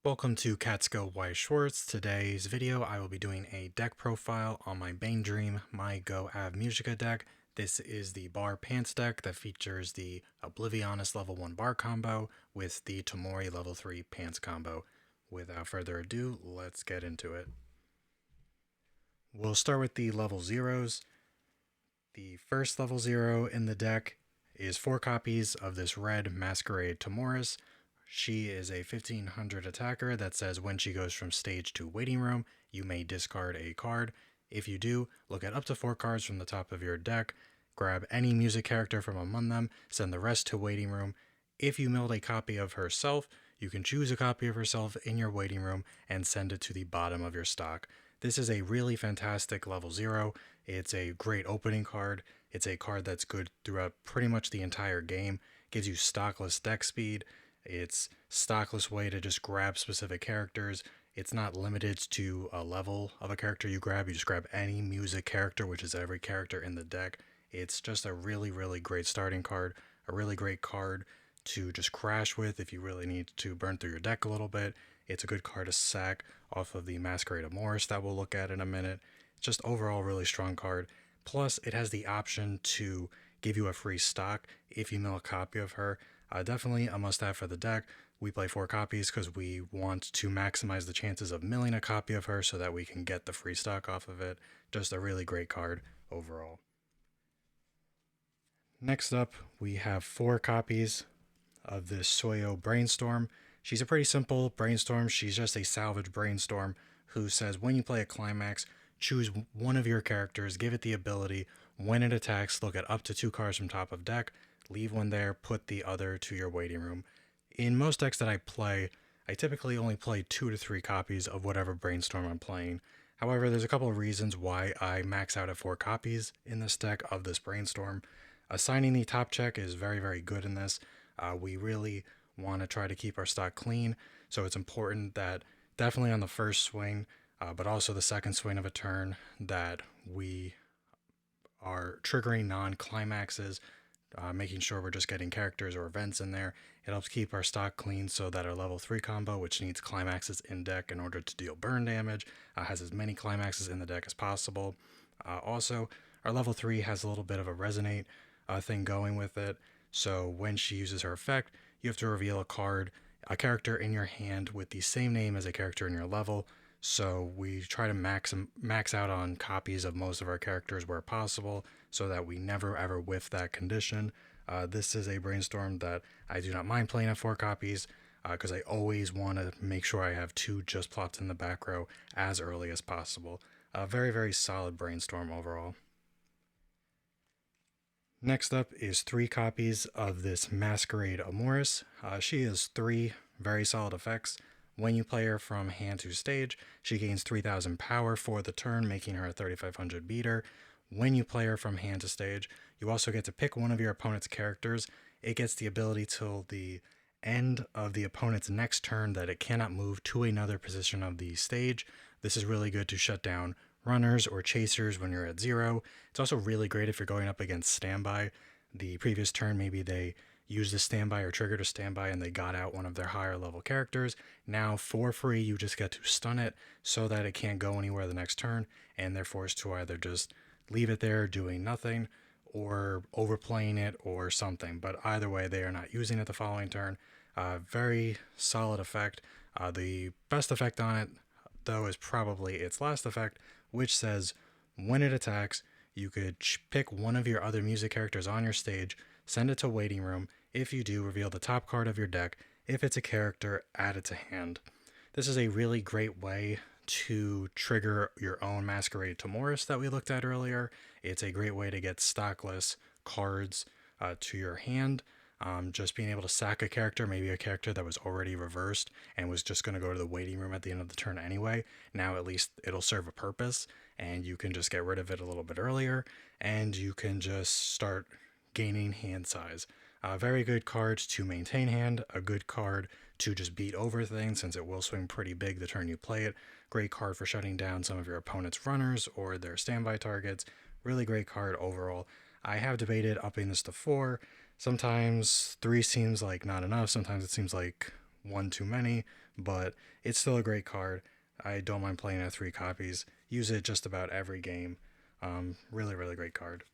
Welcome to Cats Go Weiss Schwarz. Today's video I will be doing a deck profile on my Bang Dream MyGo AveMujica deck. This is the bar pants deck that features the Oblivionist level 1 bar combo with the Tamori level 3 pants combo. Without further ado, let's get into it. We'll start with the level zeros. The first level 0 in the deck is 4 copies of this red Masquerade Tamoris. She is a 1500 attacker that says when she goes from stage to waiting room, you may discard a card. If you do, look at up to 4 cards from the top of your deck, grab any music character from among them, send the rest to waiting room. If you milled a copy of herself, you can choose a copy of herself in your waiting room and send it to the bottom of your stock. This is a really fantastic level 0. It's a great opening card. It's a card that's good throughout pretty much the entire game. Gives you stockless deck speed. It's stockless way to just grab specific characters. It's not limited to a level of a character you grab. You just grab any music character, which is every character in the deck. It's just a really, really great starting card. A really great card to just crash with if you really need to burn through your deck a little bit. It's a good card to sack off of the Masquerade of Morris that we'll look at in a minute. It's just overall really strong card. Plus, it has the option to give you a free stock if you mill a copy of her. Definitely a must-have for the deck. We play 4 copies because we want to maximize the chances of milling a copy of her so that we can get the free stock off of it. Just a really great card overall. Next up, we have 4 copies of this Soyo Brainstorm. She's a pretty simple brainstorm. She's just a salvage brainstorm who says when you play a climax, choose one of your characters, give it the ability, when it attacks, look at up to 2 cards from top of deck, leave one there, put the other to your waiting room. In most decks that I play, I typically only play 2 to 3 copies of whatever brainstorm I'm playing. However, there's a couple of reasons why I max out at 4 copies in this deck of this brainstorm. Assigning the top check is very, very good in this. We really want to try to keep our stock clean, so it's important that definitely on the first swing, but also the second swing of a turn, that we are triggering non-climaxes, making sure we're just getting characters or events in there. It helps keep our stock clean so that our level 3 combo, which needs climaxes in deck in order to deal burn damage, has as many climaxes in the deck as possible. Also, our level 3 has a little bit of a resonate thing going with it. So when she uses her effect, you have to reveal a character in your hand with the same name as a character in your level. So we try to max out on copies of most of our characters where possible so that we never ever whiff that condition. This is a brainstorm that I do not mind playing at 4 copies because I always want to make sure I have 2 just plopped in the back row as early as possible. A very, very solid brainstorm overall. Next up is 3 copies of this Masquerade Amoris. She has 3 very solid effects. When you play her from hand to stage, she gains 3000 power for the turn, making her a 3500 beater. When you play her from hand to stage, you also get to pick one of your opponent's characters. It gets the ability till the end of the opponent's next turn that it cannot move to another position of the stage. This is really good to shut down runners or chasers when you're at 0. It's also really great if you're going up against standby. The previous turn, maybe they used a standby or triggered a standby and they got out one of their higher level characters. Now for free, you just get to stun it so that it can't go anywhere the next turn, and they're forced to either just leave it there doing nothing or overplaying it or something. But either way, they are not using it the following turn. Very solid effect. The best effect on it, though, is probably its last effect, which says when it attacks, you could pick one of your other music characters on your stage, send it to waiting room. If you do, reveal the top card of your deck. If it's a character, add it to hand. This is a really great way to trigger your own Masquerade Tamoris that we looked at earlier. It's a great way to get stockless cards to your hand. Just being able to sack a character, maybe a character that was already reversed and was just going to go to the waiting room at the end of the turn anyway. Now at least it'll serve a purpose and you can just get rid of it a little bit earlier and you can just start gaining hand size. Very good card to maintain hand, a good card to just beat over things since it will swing pretty big the turn you play it. Great card for shutting down some of your opponent's runners or their standby targets. Really great card overall. I have debated upping this to 4. Sometimes 3 seems like not enough. Sometimes it seems like 1 too many. but it's still a great card. I don't mind playing it 3 copies. Use it just about every game. Really, really great card.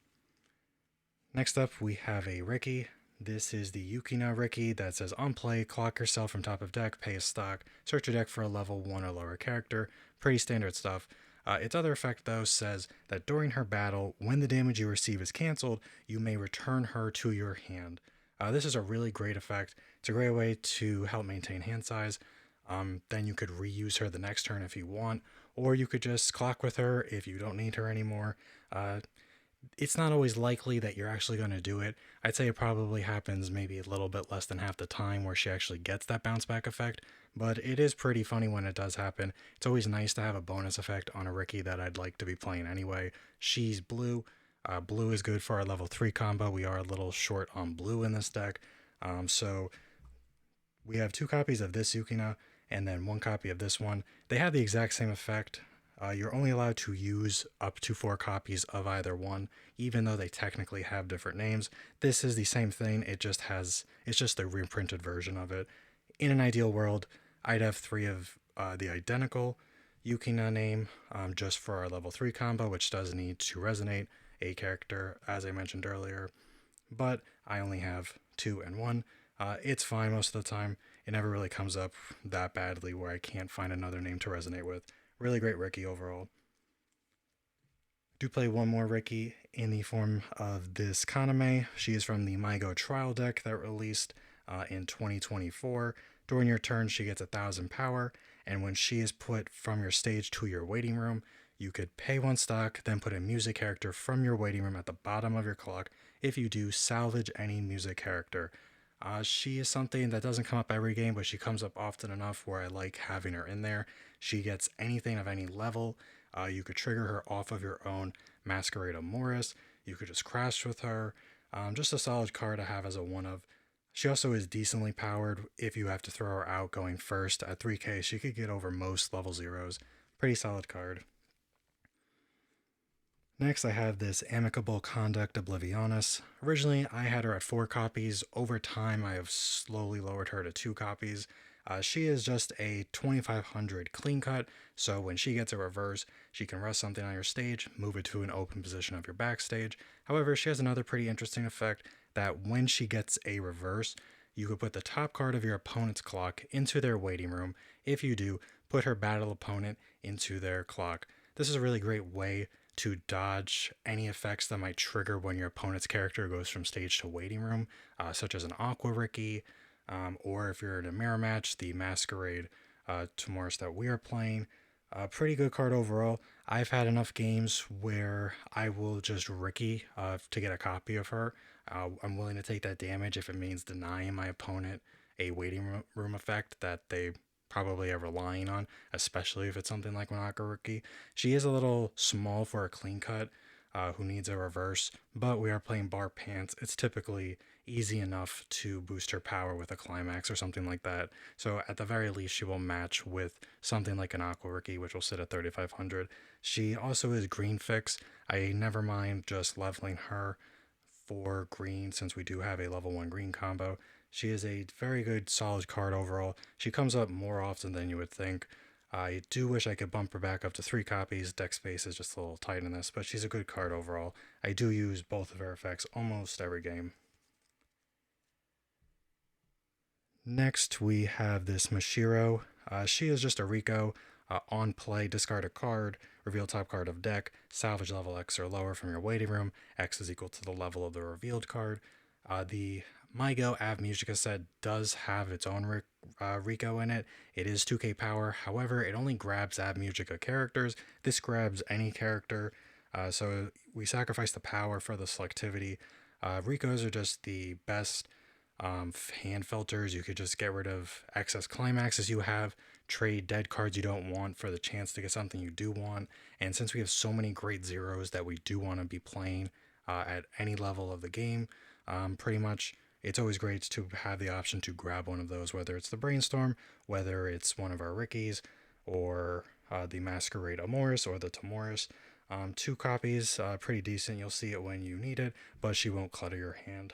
Next up, we have a Riki. This is the Yukina Riki that says on play, clock yourself from top of deck, pay a stock, search your deck for a level 1 or lower character. Pretty standard stuff. Its other effect, though, says that during her battle, when the damage you receive is cancelled, you may return her to your hand. This is a really great effect. It's a great way to help maintain hand size. Then you could reuse her the next turn if you want, or you could just clock with her if you don't need her anymore. It's not always likely that you're actually going to do it. I'd say it probably happens maybe a little bit less than half the time where she actually gets that bounce back effect, but it is pretty funny when it does happen. It's always nice to have a bonus effect on a Riki that I'd like to be playing anyway. She's blue. Blue is good for our level 3 combo. We are a little short on blue in this deck. So we have 2 copies of this Yukina and then 1 copy of this one. They have the exact same effect. You're only allowed to use up to 4 copies of either one, even though they technically have different names. This is the same thing. It's just a reprinted version of it. In an ideal world, I'd have 3 of the identical Yukina name just for our level 3 combo, which does need to resonate a character, as I mentioned earlier. But I only have 2 and 1. It's fine most of the time. It never really comes up that badly where I can't find another name to resonate with. Really great Riki overall. Do play one more Riki in the form of this Kaname. She is from the MyGo trial deck that released in 2024. During your turn, she gets 1,000 power, and when she is put from your stage to your waiting room, you could pay 1 stock, then put a music character from your waiting room at the bottom of your clock. If you do, salvage any music character. She is something that doesn't come up every game, but she comes up often enough where I like having her in there. She gets anything of any level. You could trigger her off of your own Masquerade of Morris. You could just crash with her. Just a solid card to have as a one of. She also is decently powered if you have to throw her out going first. At 3k, she could get over most level 0s. Pretty solid card. Next, I have this Amicable Conduct Oblivionis. Originally, I had her at 4 copies. Over time, I have slowly lowered her to 2 copies. She is just a 2500 clean cut, so when she gets a reverse, she can rest something on your stage, move it to an open position of your backstage. However, she has another pretty interesting effect that when she gets a reverse, you could put the top card of your opponent's clock into their waiting room. If you do, put her battle opponent into their clock. This is a really great way to dodge any effects that might trigger when your opponent's character goes from stage to waiting room, such as an Aqua Riki, or if you're in a mirror match, the Masquerade Tomorrow that we are playing. Pretty good card overall. I've had enough games where I will just Riki to get a copy of her. I'm willing to take that damage if it means denying my opponent a waiting room effect that they probably are relying on, especially if it's something like Monaka Riki. She is a little small for a clean cut who needs a reverse, but we are playing bar pants. It's typically easy enough to boost her power with a climax or something like that. So at the very least, she will match with something like an Aqua Riki, which will sit at 3500. She also is green fix. I never mind just leveling her for green since we do have a level 1 green combo. She is a very good, solid card overall. She comes up more often than you would think. I do wish I could bump her back up to 3 copies. Deck space is just a little tight in this, but she's a good card overall. I do use both of her effects almost every game. Next, we have this Mashiro. She is just a Rico. On play, discard a card, reveal top card of deck, salvage level X or lower from your waiting room. X is equal to the level of the revealed card. The MyGo AveMujica set does have its own Rico in it. It is 2k power, however, it only grabs AveMujica characters. This grabs any character, so we sacrifice the power for the selectivity. Ricos are just the best hand filters. You could just get rid of excess climaxes you have, trade dead cards you don't want for the chance to get something you do want. And since we have so many great zeros that we do want to be playing at any level of the game, pretty much it's always great to have the option to grab one of those, whether it's the Brainstorm, whether it's one of our Rikis, or the Masquerade Amoris or the Tamoris. 2 copies, pretty decent. You'll see it when you need it, but she won't clutter your hand.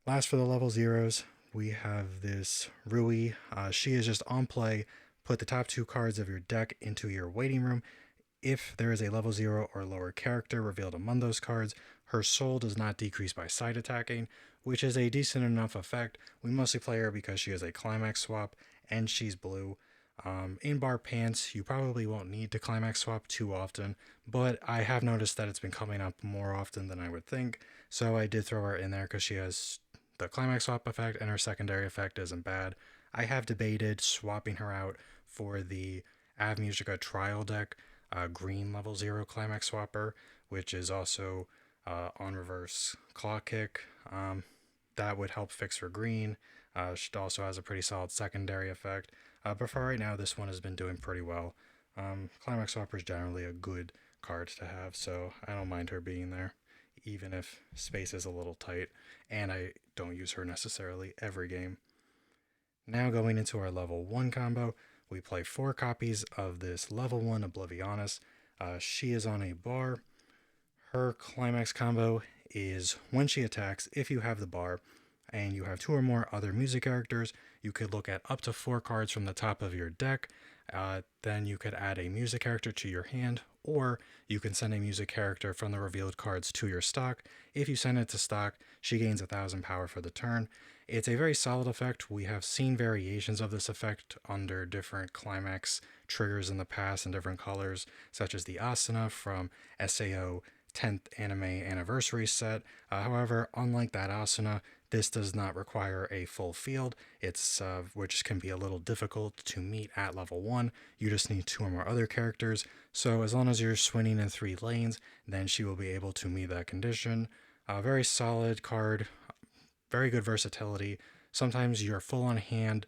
Last for the level zeros, we have this Rui. She is just on play. Put the top two cards of your deck into your waiting room. If there is a level 0 or lower character revealed among those cards, her soul does not decrease by side attacking, which is a decent enough effect. We mostly play her because she is a climax swap and she's blue. In bar pants, you probably won't need to climax swap too often, but I have noticed that it's been coming up more often than I would think, so I did throw her in there because she has the climax swap effect and her secondary effect isn't bad. I have debated swapping her out for the AveMujica trial deck, green level 0 climax swapper, which is also on reverse claw kick. That would help fix her green. She also has a pretty solid secondary effect. But for right now, this one has been doing pretty well. Climax Swapper is generally a good card to have, so I don't mind her being there, even if space is a little tight, and I don't use her necessarily every game. Now going into our level 1 combo, we play 4 copies of this level 1 Oblivionis. She is on a bar. Her climax combo is when she attacks, if you have the bar and you have 2 or more other music characters, you could look at up to 4 cards from the top of your deck. Then you could add a music character to your hand, or you can send a music character from the revealed cards to your stock. If you send it to stock, she gains 1,000 power for the turn. It's a very solid effect. We have seen variations of this effect under different climax triggers in the past in different colors, such as the Asana from SAO 10th anime anniversary set. However, unlike that Asuna, this does not require a full field. It's which can be a little difficult to meet at level 1. You just need 2 or more other characters. So as long as you're swinging in 3 lanes, then she will be able to meet that condition. Very solid card, very good versatility. Sometimes you're full on hand.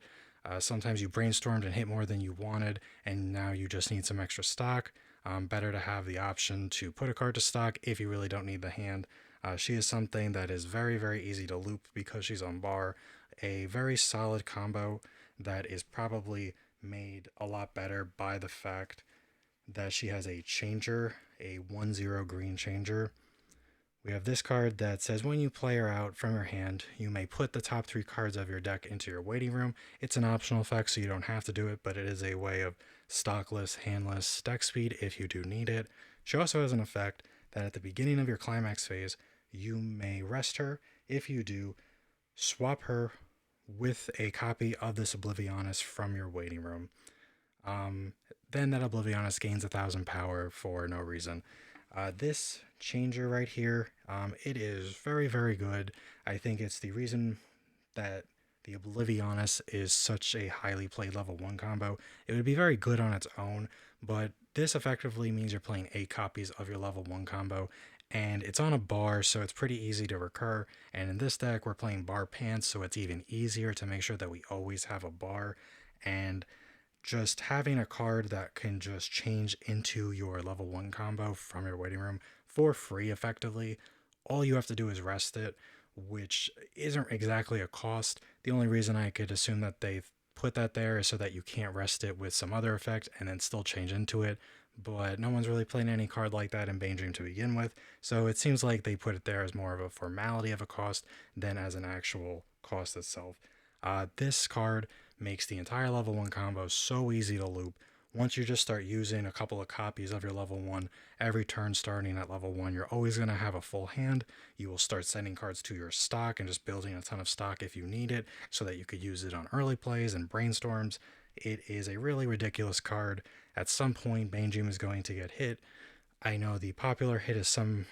Sometimes you brainstormed and hit more than you wanted, and now you just need some extra stock. Better to have the option to put a card to stock if you really don't need the hand. She is something that is very, very easy to loop because she's on bar. A very solid combo that is probably made a lot better by the fact that she has a changer, a 1/0 green changer. We have this card that says when you play her out from your hand, you may put the top 3 cards of your deck into your waiting room. It's an optional effect, so you don't have to do it, but it is a way of stockless, handless deck speed if you do need it. She also has an effect that at the beginning of your climax phase, you may rest her. If you do, swap her with a copy of this Oblivionis from your waiting room. Then that Oblivionis gains 1,000 power for no reason. This changer right here, it is very, very good. I think it's the reason that the Oblivionis is such a highly played level 1 combo. It would be very good on its own, but this effectively means you're playing 8 copies of your level 1 combo, and it's on a bar, so it's pretty easy to recur. And in this deck, we're playing bar pants, so it's even easier to make sure that we always have a bar. And just having a card that can just change into your level 1 combo from your waiting room for free effectively. All you have to do is rest it, which isn't exactly a cost. The only reason I could assume that they've put that there is so that you can't rest it with some other effect and then still change into it. But no one's really playing any card like that in Bang Dream to begin with, so it seems like they put it there as more of a formality of a cost than as an actual cost itself. This card makes the entire level 1 combo so easy to loop. Once you just start using a couple of copies of your level 1 every turn starting at level 1, you're always going to have a full hand. You will start sending cards to your stock and just building a ton of stock if you need it so that you could use it on early plays and brainstorms. It is a really ridiculous card. At some point, Bang Dream is going to get hit. I know the popular hit is some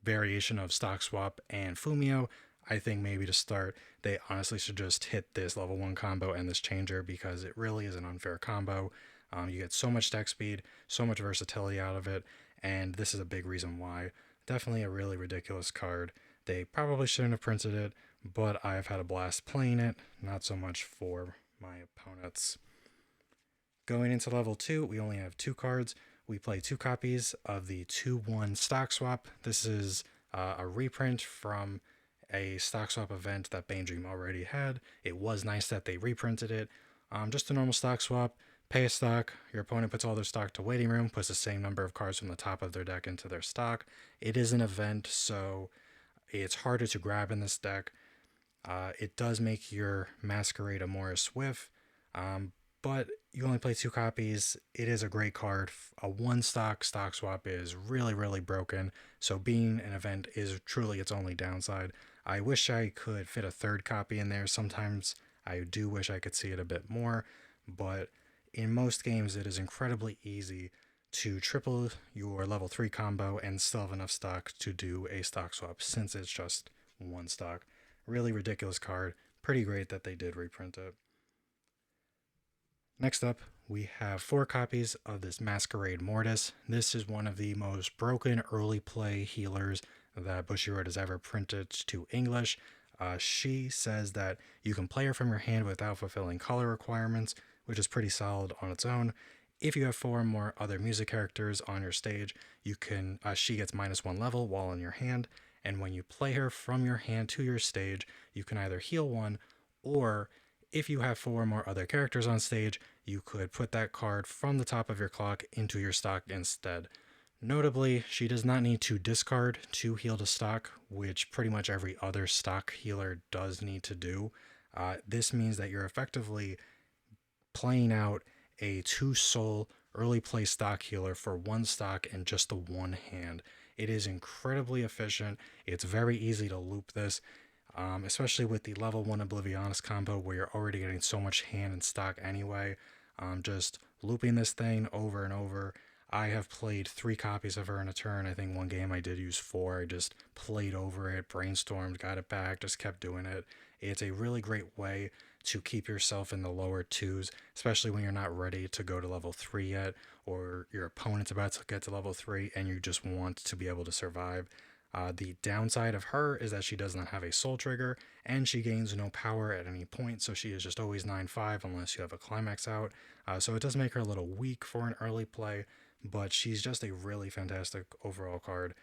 variation of Stock Swap and Fumio. I think maybe to start, they honestly should just hit this level 1 combo and this changer because it really is an unfair combo. You get so much deck speed, so much versatility out of it, and this is a big reason why. Definitely a really ridiculous card. They probably shouldn't have printed it, but I've had a blast playing it, not so much for my opponents. Going into level 2, we only have 2 cards. We play 2 copies of the 2/1 Stock Swap. This is a reprint from a stock swap event that Bang Dream already had. It was nice that they reprinted it. Just a normal stock swap. Pay a stock. Your opponent puts all their stock to waiting room, puts the same number of cards from the top of their deck into their stock. It is an event, so it's harder to grab in this deck. It does make your Masquerade Amoris whiff, um, but you only play two copies. It is a great card. A one stock swap is really, really broken, so being an event is truly its only downside. I wish I could fit a third copy in there. Sometimes I do wish I could see it a bit more, but in most games, it is incredibly easy to triple your level 3 combo and still have enough stock to do a stock swap since it's just one stock. Really ridiculous card. Pretty great that they did reprint it. Next up, we have four copies of this Masquerade Mortis. This is one of the most broken early play healers that Bushiroad has ever printed to English. She says that you can play her from your hand without fulfilling color requirements, which is pretty solid on its own. If you have four or more other music characters on your stage, you can. She gets -1 level while in your hand, and when you play her from your hand to your stage, you can either heal one, or if you have four or more other characters on stage, you could put that card from the top of your clock into your stock instead. Notably, she does not need to discard to heal to stock, which pretty much every other stock healer does need to do. This means that you're effectively playing out a two soul early play stock healer for one stock and just the one hand. It is incredibly efficient. It's very easy to loop this, especially with the level 1 Oblivionis combo where you're already getting so much hand and stock anyway. Just looping this thing over and over. I have played 3 copies of her in a turn. I think one game I did use 4. I just played over it, brainstormed, got it back, just kept doing it. It's a really great way to keep yourself in the lower twos, especially when you're not ready to go to level 3 yet, or your opponent's about to get to level 3 and you just want to be able to survive. The downside of her is that she does not have a soul trigger, and she gains no power at any point, so she is just always 9-5 unless you have a climax out. So it does make her a little weak for an early play, but she's just a really fantastic overall card.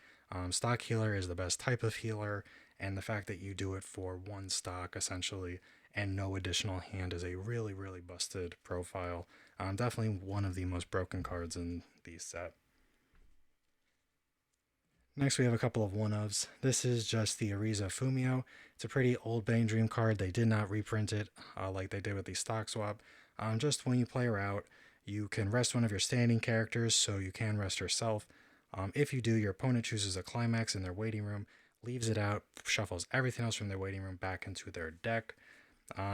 Stock healer is the best type of healer, and the fact that you do it for one stock essentially and no additional hand is a really, really busted profile. Definitely one of the most broken cards in the set. Next, we have a couple of one-ofs. This is just the Ariza Fumio. It's a pretty old Bang Dream card. They did not reprint it like they did with the stock swap. Just when you play her out, you can rest one of your standing characters, so you can rest herself. If you do, your opponent chooses a climax in their waiting room, leaves it out, shuffles everything else from their waiting room back into their deck.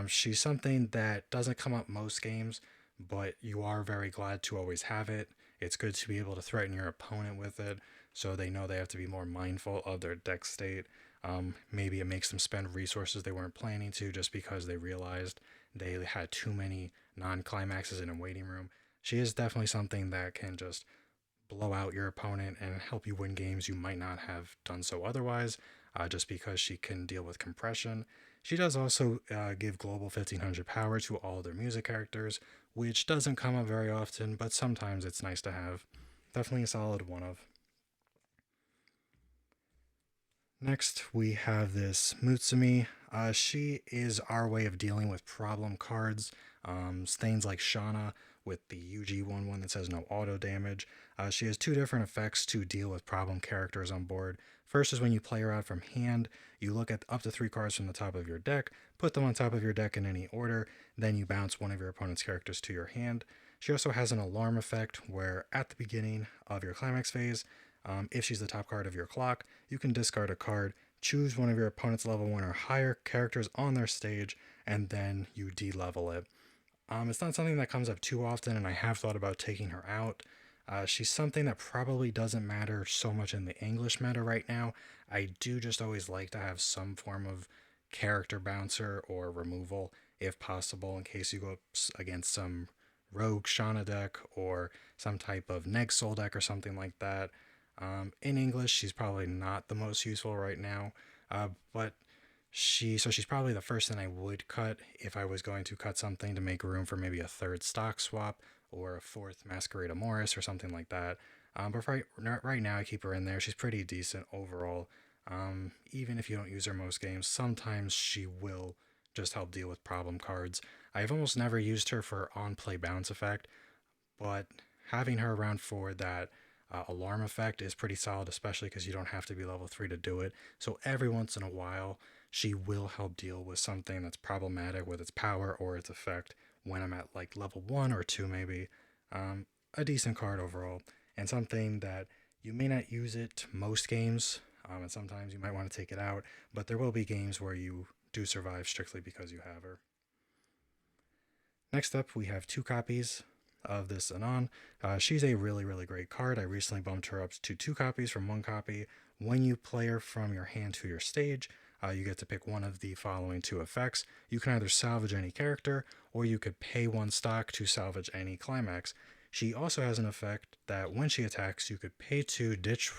She's something that doesn't come up most games, but you are very glad to always have it. It's good to be able to threaten your opponent with it, so they know they have to be more mindful of their deck state. Maybe it makes them spend resources they weren't planning to just because they realized they had too many non climaxes in a waiting room. She is definitely something that can just blow out your opponent and help you win games you might not have done so otherwise, just because she can deal with compression. She does also give global 1500 power to all their music characters, which doesn't come up very often, but sometimes it's nice to have. Definitely a solid one of. Next, we have this Mutsumi. She is our way of dealing with problem cards. Things like Shauna with the UG1 that says no auto damage. She has two different effects to deal with problem characters on board. First is when you play her out from hand, you look at up to 3 cards from the top of your deck, put them on top of your deck in any order, then you bounce one of your opponent's characters to your hand. She also has an alarm effect where at the beginning of your climax phase, if she's the top card of your clock, you can discard a card, choose one of your opponent's level 1 or higher characters on their stage, and then you de-level it. It's not something that comes up too often, and I have thought about taking her out. She's something that probably doesn't matter so much in the English meta right now. I do just always like to have some form of character bouncer or removal, if possible, in case you go up against some rogue Shauna deck or some type of Neg Soul deck or something like that. In English, she's probably not the most useful right now, but she's probably the first thing I would cut if I was going to cut something to make room for maybe a third stock swap or a fourth Masquerade Morris or something like that. But right now, I keep her in there. She's pretty decent overall. Even if you don't use her most games, sometimes she will just help deal with problem cards. I've almost never used her for on play bounce effect, but having her around for that alarm effect is pretty solid, especially because you don't have to be level 3 to do it. So every once in a while, she will help deal with something that's problematic with its power or its effect when I'm at like level 1 or 2, maybe. A decent card overall, and something that you may not use it most games, and sometimes you might want to take it out, but there will be games where you do survive strictly because you have her. Next up, we have 2 copies of this Anon. She's a really, really great card. I recently bumped her up to 2 copies from 1 copy. When you play her from your hand to your stage, you get to pick one of the following 2 effects. You can either salvage any character, or you could pay 1 stock to salvage any climax. She also has an effect that when she attacks, you could pay 2, ditch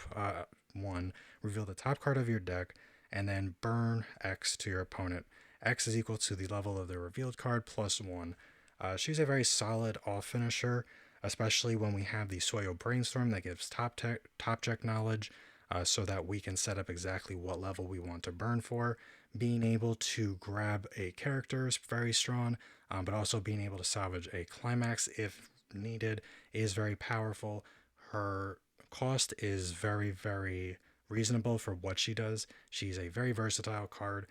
1, reveal the top card of your deck, and then burn X to your opponent. X is equal to the level of the revealed card plus 1. She's a very solid off finisher, especially when we have the Soyo Brainstorm that gives top check knowledge, so that we can set up exactly what level we want to burn for. Being able to grab a character is very strong, but also being able to salvage a climax if needed is very powerful. Her cost is very, very reasonable for what she does. She's a very versatile card.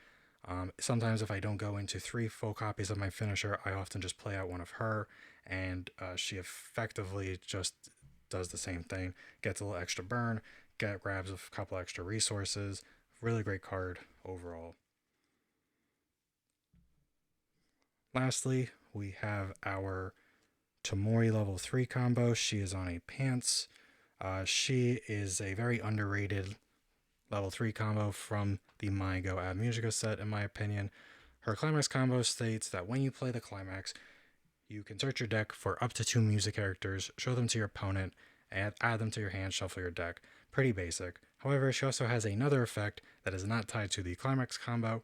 Sometimes, if I don't go into 3 full copies of my finisher, I often just play out one of her, and she effectively just does the same thing. Gets a little extra burn, grabs a couple extra resources. Really great card overall. Lastly, we have our Tamori level 3 combo. She is on a pants. She is a very underrated level 3 combo from the MyGo AveMujica set, in my opinion. Her climax combo states that when you play the climax, you can search your deck for up to 2 music characters, show them to your opponent, and add them to your hand, shuffle your deck. Pretty basic. However, she also has another effect that is not tied to the climax combo,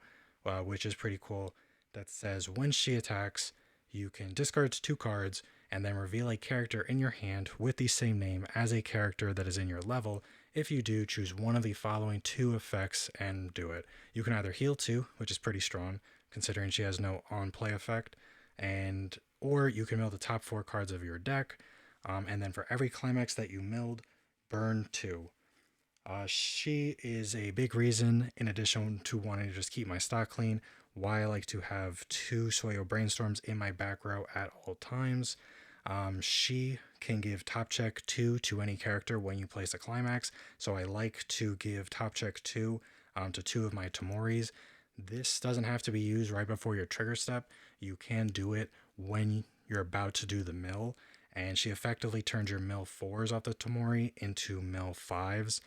which is pretty cool, that says when she attacks, you can discard 2 cards and then reveal a character in your hand with the same name as a character that is in your level. If you do, choose one of the following 2 effects and do it. You can either heal 2, which is pretty strong, considering she has no on-play effect, or you can mill the top 4 cards of your deck, and then for every climax that you milled, burn 2. She is a big reason, in addition to wanting to just keep my stock clean, why I like to have 2 Soyo Brainstorms in my back row at all times. She can give top check 2 to any character when you place a climax, so I like to give top check 2 to 2 of my Tamoris. This doesn't have to be used right before your trigger step. You can do it when you're about to do the mill, and she effectively turns your mill 4s off the Tamori into mill 5s,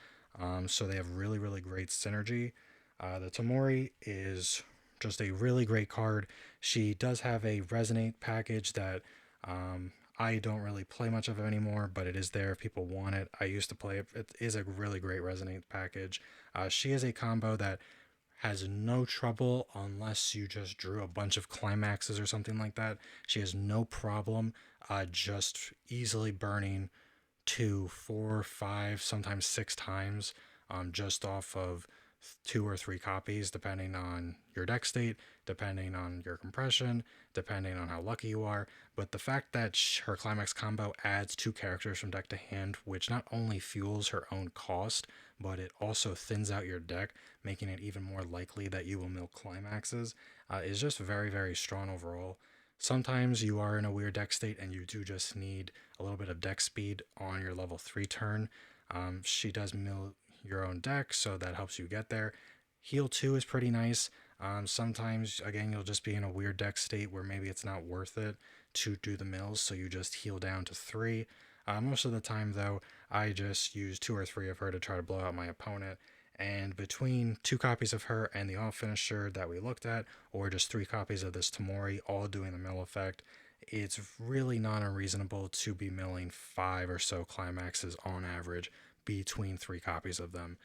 so they have really, really great synergy. The Tamori is just a really great card. She does have a Resonate package that I don't really play much of it anymore, but it is there if people want it. I used to play it. It is a really great Resonate package. She is a combo that has no trouble unless you just drew a bunch of climaxes or something like that. She has no problem just easily burning 2, 4, 5, sometimes 6 times just off of 2 or 3 copies, depending on your deck state, depending on your compression, depending on how lucky you are. But the fact that her climax combo adds 2 characters from deck to hand, which not only fuels her own cost, but it also thins out your deck, making it even more likely that you will mill climaxes, is just very, very strong overall. Sometimes you are in a weird deck state and you do just need a little bit of deck speed on your level 3 turn. She does mill your own deck, so that helps you get there. Heal 2 is pretty nice. Sometimes, again, you'll just be in a weird deck state where maybe it's not worth it to do the mills, so you just heal down to 3. Most of the time, though, I just use 2 or 3 of her to try to blow out my opponent. And between 2 copies of her and the all finisher that we looked at, or just 3 copies of this Tamori, all doing the mill effect, it's really not unreasonable to be milling 5 or so climaxes on average between 3 copies of them.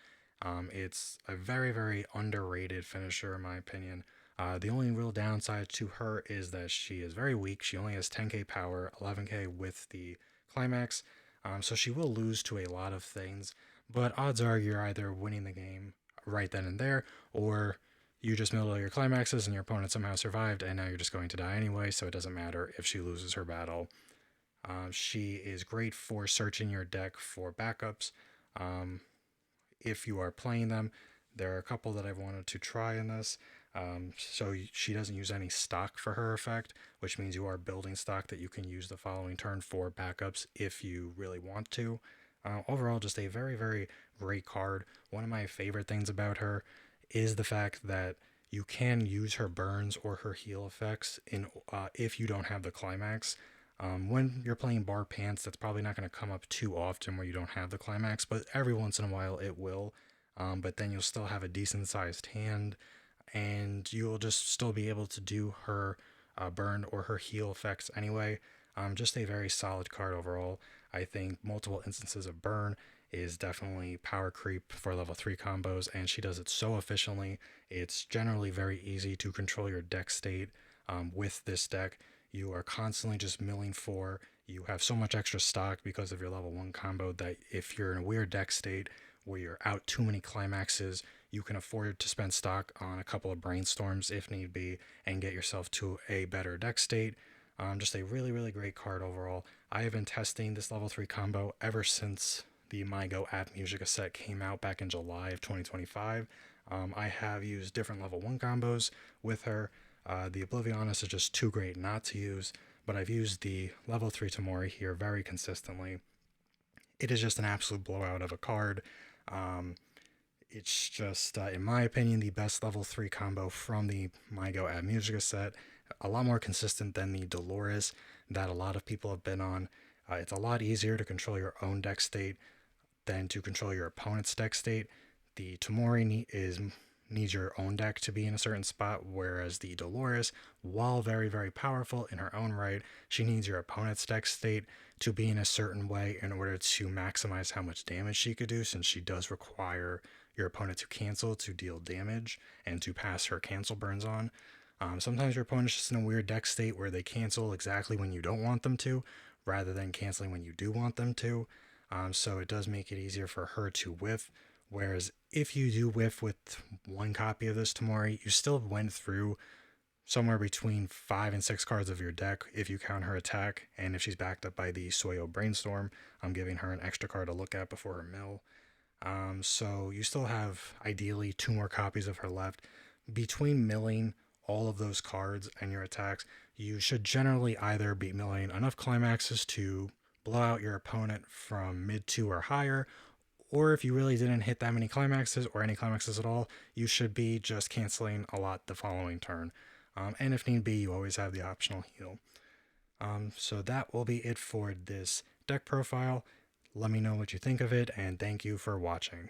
It's a very, very underrated finisher, in my opinion. The only real downside to her is that she is very weak. She only has 10k power, 11k with the climax, so she will lose to a lot of things. But odds are you're either winning the game right then and there, or you just milled all your climaxes and your opponent somehow survived, and now you're just going to die anyway, so it doesn't matter if she loses her battle. She is great for searching your deck for backups. If you are playing them, There are a couple that I've wanted to try in this. So she doesn't use any stock for her effect, which means you are building stock that you can use the following turn for backups if you really want to. Overall, just a very, very great card. One of my favorite things about her is the fact that you can use her burns or her heal effects in if you don't have the climax. When you're playing bar pants, that's probably not going to come up too often where you don't have the climax, but every once in a while it will. But then you'll still have a decent sized hand, and you'll just still be able to do her burn or her heal effects anyway. Just a very solid card overall. I think multiple instances of burn is definitely power creep for level 3 combos, and she does it so efficiently. It's generally very easy to control your deck state with this deck. You are constantly just milling for. You have so much extra stock because of your level 1 combo that if you're in a weird deck state where you're out too many climaxes, you can afford to spend stock on a couple of brainstorms if need be and get yourself to a better deck state. Just a really, really great card overall. I have been testing this level 3 combo ever since the MyGo AveMujica set came out back in July of 2025. I have used different level 1 combos with her. The Oblivionist is just too great not to use, but I've used the level 3 Tamori here very consistently. It is just an absolute blowout of a card. It's just, in my opinion, the best level 3 combo from the MyGo AveMujica set. A lot more consistent than the Dolores that a lot of people have been on. It's a lot easier to control your own deck state than to control your opponent's deck state. The Tamori needs your own deck to be in a certain spot, whereas the Dolores, while very, very powerful in her own right, she needs your opponent's deck state to be in a certain way in order to maximize how much damage she could do, since she does require your opponent to cancel to deal damage and to pass her cancel burns on. Sometimes your opponent's just in a weird deck state where they cancel exactly when you don't want them to, rather than canceling when you do want them to. So it does make it easier for her to whiff. Whereas if you do whiff with one copy of this Tamori, you still went through somewhere between 5 and 6 cards of your deck if you count her attack. And if she's backed up by the Soyo Brainstorm, I'm giving her an extra card to look at before her mill. So you still have ideally 2 more copies of her left. Between milling all of those cards and your attacks, you should generally either be milling enough climaxes to blow out your opponent from mid 2 or higher, or if you really didn't hit that many climaxes or any climaxes at all, you should be just canceling a lot the following turn. And if need be, you always have the optional heal. So that will be it for this deck profile. Let me know what you think of it, and thank you for watching.